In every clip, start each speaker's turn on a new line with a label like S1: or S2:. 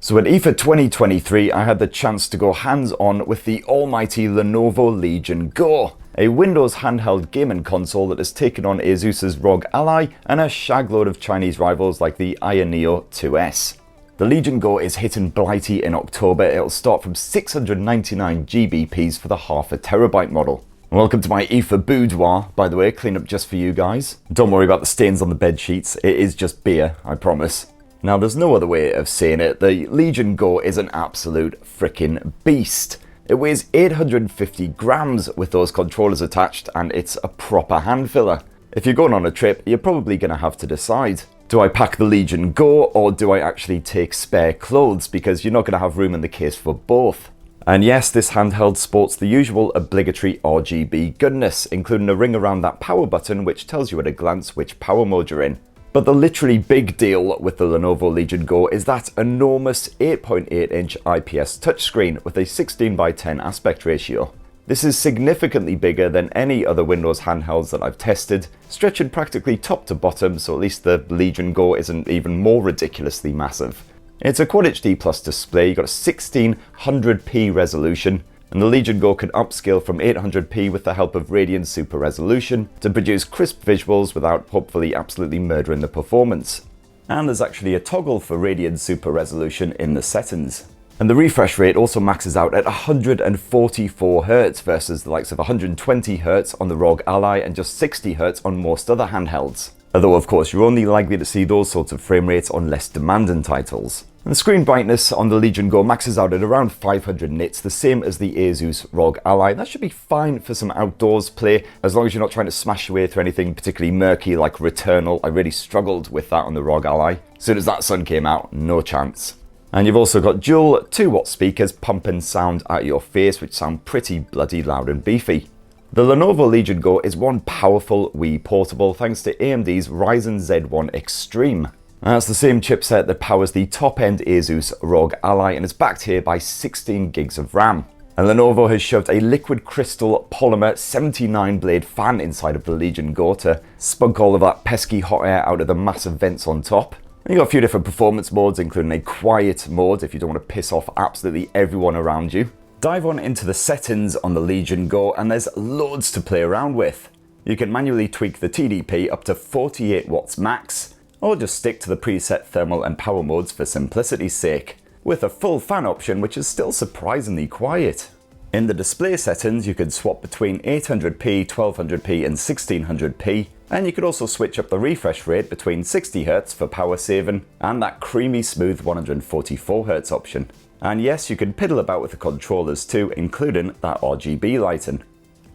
S1: So at IFA 2023, I had the chance to go hands-on with the almighty Lenovo Legion Go, a Windows handheld gaming console that has taken on Asus's ROG Ally and a shagload of Chinese rivals like the Aya Neo 2S. The Legion Go is hitting Blighty in October. It'll start from 699 GBPs for the half a terabyte model. Welcome to my IFA boudoir, by the way, clean up just for you guys. Don't worry about the stains on the bed sheets, it is just beer, I promise. Now there's no other way of saying it, the Legion Go is an absolute frickin' beast. It weighs 850 grams with those controllers attached and it's a proper hand filler. If you're going on a trip, you're probably going to have to decide. Do I pack the Legion Go or do I actually take spare clothes, because you're not going to have room in the case for both. And yes, this handheld sports the usual obligatory RGB goodness, including a ring around that power button which tells you at a glance which power mode you're in. But the literally big deal with the Lenovo Legion Go is that enormous 8.8-inch IPS touchscreen with a 16:10 aspect ratio. This is significantly bigger than any other Windows handhelds that I've tested, stretching practically top to bottom, so at least the Legion Go isn't even more ridiculously massive. It's a Quad HD Plus display, you've got a 1600p resolution, and the Legion Go can upscale from 800p with the help of Radiant Super Resolution to produce crisp visuals without hopefully absolutely murdering the performance. And there's actually a toggle for Radiant Super Resolution in the settings. And the refresh rate also maxes out at 144Hz versus the likes of 120Hz on the ROG Ally and just 60Hz on most other handhelds. Although of course you're only likely to see those sorts of frame rates on less demanding titles. And the screen brightness on the Legion Go maxes out at around 500 nits, the same as the Asus ROG Ally. That should be fine for some outdoors play, as long as you're not trying to smash your way through anything particularly murky like Returnal. I really struggled with that on the ROG Ally. As soon as that sun came out, no chance. And you've also got dual 2-watt speakers pumping sound at your face, which sound pretty bloody loud and beefy. The Lenovo Legion Go is one powerful Wii portable thanks to AMD's Ryzen Z1 Extreme. That's the same chipset that powers the top-end Asus ROG Ally and is backed here by 16 gigs of RAM. And Lenovo has shoved a liquid crystal polymer 79-blade fan inside of the Legion Go to spunk all of that pesky hot air out of the massive vents on top. And you've got a few different performance modes, including a quiet mode if you don't want to piss off absolutely everyone around you. Dive on into the settings on the Legion Go and there's loads to play around with. You can manually tweak the TDP up to 48 watts max, or just stick to the preset thermal and power modes for simplicity's sake, with a full fan option which is still surprisingly quiet. In the display settings you could swap between 800p, 1200p and 1600p, and you could also switch up the refresh rate between 60Hz for power saving and that creamy smooth 144Hz option. And yes, you can piddle about with the controllers too, including that RGB lighting.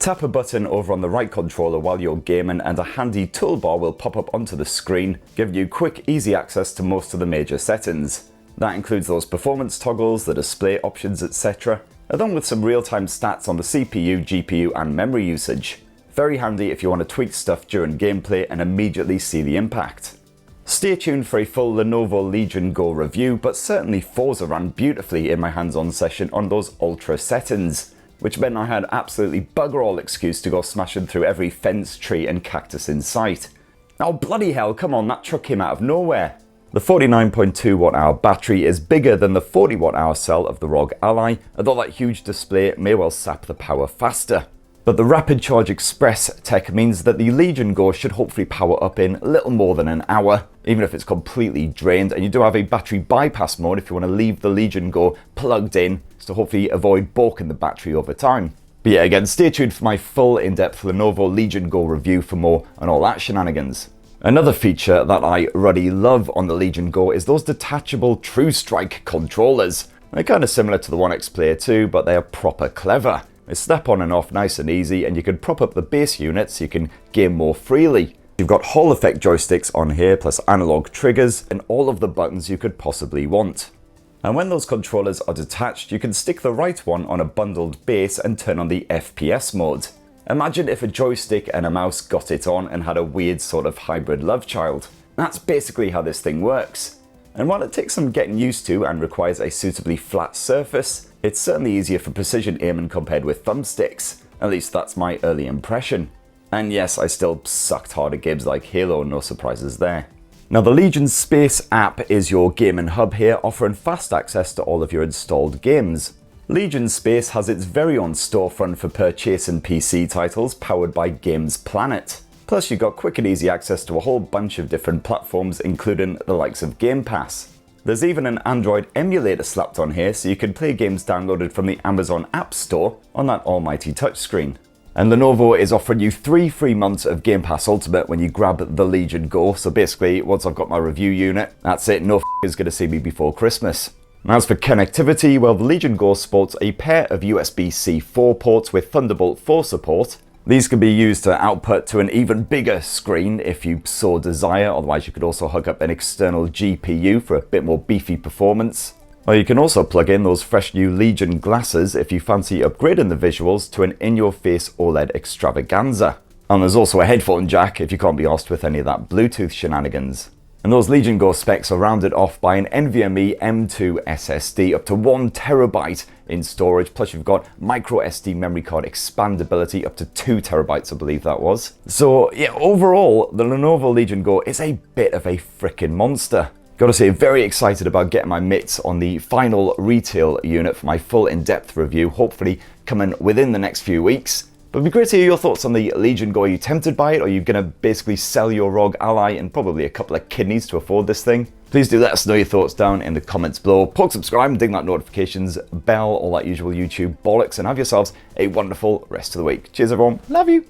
S1: Tap a button over on the right controller while you're gaming and a handy toolbar will pop up onto the screen, giving you quick, easy access to most of the major settings. That includes those performance toggles, the display options, etc., along with some real-time stats on the CPU, GPU and memory usage. Very handy if you want to tweak stuff during gameplay and immediately see the impact. Stay tuned for a full Lenovo Legion Go review, but certainly Forza ran beautifully in my hands-on session on those ultra settings, which meant I had absolutely bugger all excuse to go smashing through every fence, tree and cactus in sight. Oh bloody hell, come on, that truck came out of nowhere. The 49.2 watt-hour battery is bigger than the 40 watt-hour cell of the ROG Ally, although that huge display may well sap the power faster. But the Rapid Charge Express tech means that the Legion Go should hopefully power up in little more than an hour, even if it's completely drained, and you do have a battery bypass mode if you want to leave the Legion Go plugged in, to hopefully avoid bulking the battery over time. But yeah, again, stay tuned for my full in-depth Lenovo Legion Go review for more on all that shenanigans. Another feature that I really love on the Legion Go is those detachable True Strike controllers. They're kind of similar to the One X Player 2, but they are proper clever. They snap on and off nice and easy, and you can prop up the base unit so you can game more freely. You've got Hall effect joysticks on here, plus analog triggers, and all of the buttons you could possibly want. And when those controllers are detached, you can stick the right one on a bundled base and turn on the FPS mode. Imagine if a joystick and a mouse got it on and had a weird sort of hybrid love child. That's basically how this thing works. And while it takes some getting used to and requires a suitably flat surface, it's certainly easier for precision aiming compared with thumbsticks. At least that's my early impression. And yes, I still sucked hard at games like Halo, no surprises there. Now the Legion Space app is your gaming hub here, offering fast access to all of your installed games. Legion Space has its very own storefront for purchasing PC titles powered by Games Planet. Plus you've got quick and easy access to a whole bunch of different platforms, including the likes of Game Pass. There's even an Android emulator slapped on here, so you can play games downloaded from the Amazon App Store on that almighty touchscreen. And Lenovo is offering you 3 free months of Game Pass Ultimate when you grab the Legion Go, so basically once I've got my review unit, that's it, no is going to see me before Christmas. And as for connectivity, well, the Legion Go sports a pair of USB-C 4 ports with Thunderbolt 4 support. These can be used to output to an even bigger screen if you so desire, otherwise you could also hook up an external GPU for a bit more beefy performance. Or you can also plug in those fresh new Legion glasses if you fancy upgrading the visuals to an in-your-face OLED extravaganza. And there's also a headphone jack if you can't be arsed with any of that Bluetooth shenanigans. And those Legion Go specs are rounded off by an NVMe M2 SSD up to 1TB in storage, plus you've got micro SD memory card expandability up to 2TB, I believe that was. So yeah, overall, the Lenovo Legion Go is a bit of a frickin' monster. Gotta say, very excited about getting my mitts on the final retail unit for my full in-depth review, hopefully coming within the next few weeks. But it'd be great to hear your thoughts on the Legion Go. Are you tempted by it? Or are you gonna basically sell your ROG Ally and probably a couple of kidneys to afford this thing? Please do let us know your thoughts down in the comments below. Poke subscribe and ding that notifications bell, all that usual YouTube bollocks, and have yourselves a wonderful rest of the week. Cheers everyone, love you!